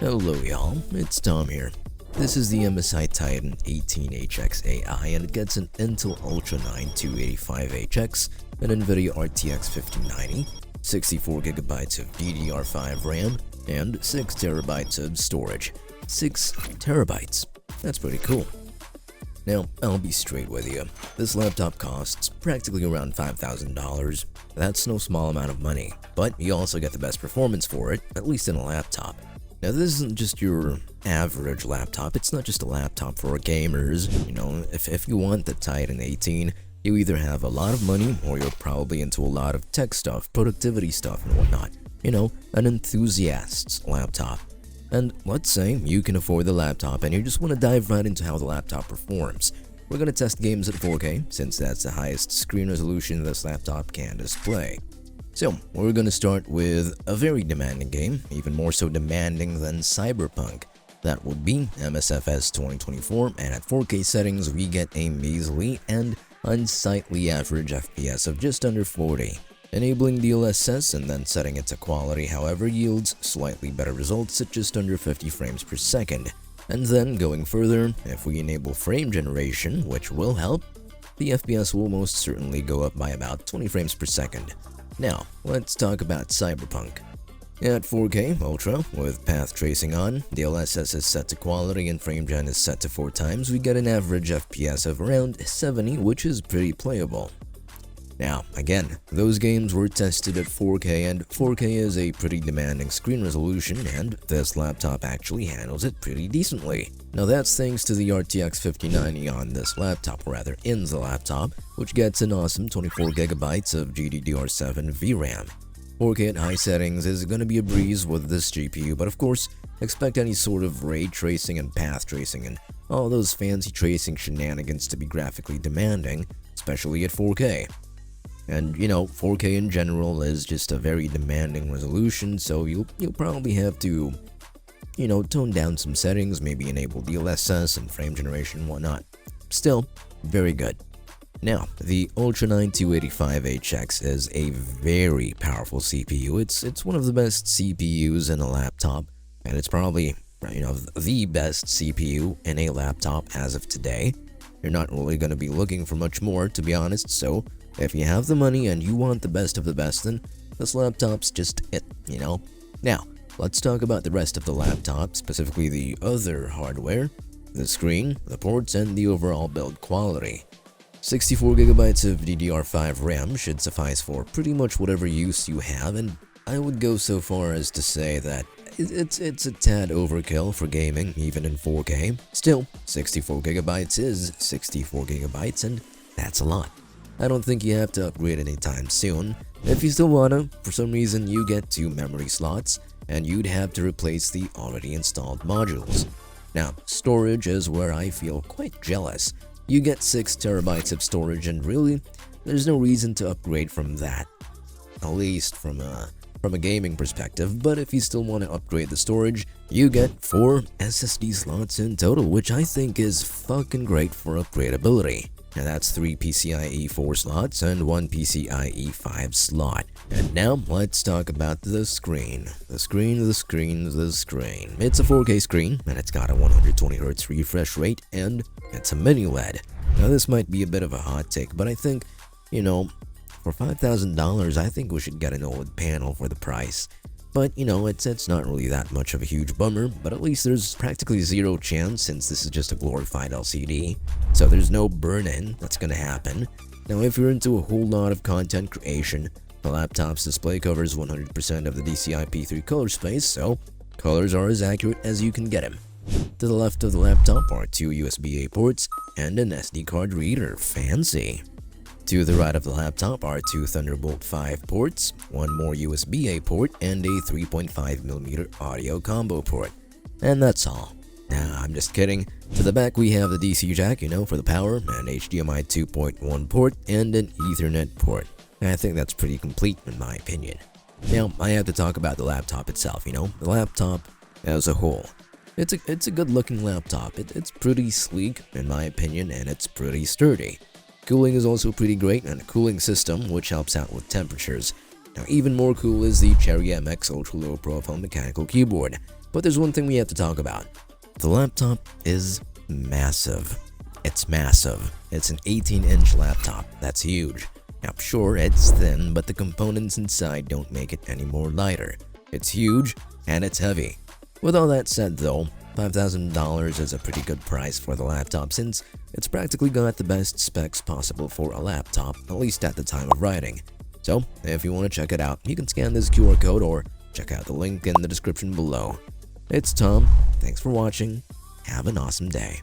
Hello y'all, it's Tom here. This is the MSI Titan 18HX AI and it gets an Intel Ultra 9 285HX, an NVIDIA RTX 5090, 64GB of DDR5 RAM, and 6TB of storage. 6TB. That's pretty cool. Now, I'll be straight with you. This laptop costs practically around $5,000. That's no small amount of money, but you also get the best performance for it, at least in a laptop. Now, this isn't just your average laptop. It's not just a laptop for gamers. You know, if you want the Titan 18, you either have a lot of money or you're probably into a lot of tech stuff, productivity stuff, and whatnot. You know, an enthusiast's laptop. And let's say you can afford the laptop and you just want to dive right into how the laptop performs. We're going to test games at 4K, since that's the highest screen resolution this laptop can display. So, we're going to start with a very demanding game, even more so demanding than Cyberpunk. That would be MSFS 2024, and at 4K settings we get a measly and unsightly average FPS of just under 40. Enabling DLSS and then setting it to quality, however, yields slightly better results at just under 50 frames per second. And then, going further, if we enable frame generation, which will help, the FPS will most certainly go up by about 20 frames per second. Now, let's talk about Cyberpunk. At 4K Ultra, with path tracing on, DLSS is set to quality and frame gen is set to 4 times, we get an average FPS of around 70, which is pretty playable. Now, again, those games were tested at 4K, and 4K is a pretty demanding screen resolution, and this laptop actually handles it pretty decently. Now that's thanks to the RTX 5090 on this laptop, or rather in the laptop, which gets an awesome 24GB of GDDR7 VRAM. 4K at high settings is going to be a breeze with this GPU, but of course, expect any sort of ray tracing and path tracing and all those fancy tracing shenanigans to be graphically demanding, especially at 4K. And, you know, 4K in general is just a very demanding resolution, so you'll probably have to, you know, tone down some settings, maybe enable DLSS and frame generation and whatnot. Still, very good. Now, the Ultra 9 285HX is a very powerful CPU. It's one of the best CPUs in a laptop, and it's probably, you know, the best CPU in a laptop as of today. You're not really going to be looking for much more, to be honest, so if you have the money and you want the best of the best, then this laptop's just it, you know? Now, let's talk about the rest of the laptop, specifically the other hardware, the screen, the ports, and the overall build quality. 64GB of DDR5 RAM should suffice for pretty much whatever use you have, and I would go so far as to say that it's a tad overkill for gaming, even in 4K. Still, 64GB is 64GB, and that's a lot. I don't think you have to upgrade anytime soon. If you still wanna, for some reason you get 2 memory slots, and you'd have to replace the already installed modules. Now, storage is where I feel quite jealous. You get 6TB of storage, and really, there's no reason to upgrade from that. At least from a gaming perspective, but if you still want to upgrade the storage, you get 4 SSD slots in total, which I think is fucking great for upgradability. And that's 3 PCIe 4 slots and 1 PCIe 5 slot. And now, let's talk about the screen. The screen. It's a 4K screen, and it's got a 120Hz refresh rate, and it's a mini LED. Now this might be a bit of a hot take, but I think, you know, for $5,000, I think we should get an OLED panel for the price. But, you know, it's not really that much of a huge bummer, but at least there's practically zero chance since this is just a glorified LCD. So there's no burn-in that's gonna happen. Now, if you're into a whole lot of content creation, the laptop's display covers 100% of the DCI-P3 color space, so colors are as accurate as you can get them. To the left of the laptop are 2 USB-A ports and an SD card reader. Fancy. To the right of the laptop are 2 Thunderbolt 5 ports, 1 more USB-A port, and a 3.5mm audio combo port. And that's all. Nah, I'm just kidding. To the back we have the DC jack, you know, for the power, an HDMI 2.1 port, and an Ethernet port. I think that's pretty complete in my opinion. Now, I have to talk about the laptop itself, you know, the laptop as a whole. It's a good looking laptop. It's pretty sleek in my opinion, and it's pretty sturdy. Cooling is also pretty great, and a cooling system which helps out with temperatures. Now, even more cool is the Cherry MX Ultra Low Profile mechanical keyboard. But there's one thing we have to talk about. The laptop is massive. It's massive. It's an 18-inch laptop. That's huge. Now, sure, it's thin, but the components inside don't make it any more lighter. It's huge, and it's heavy. With all that said though, $5,000 is a pretty good price for the laptop since it's practically got the best specs possible for a laptop, at least at the time of writing. So, if you want to check it out, you can scan this QR code or check out the link in the description below. It's Tom, thanks for watching, have an awesome day.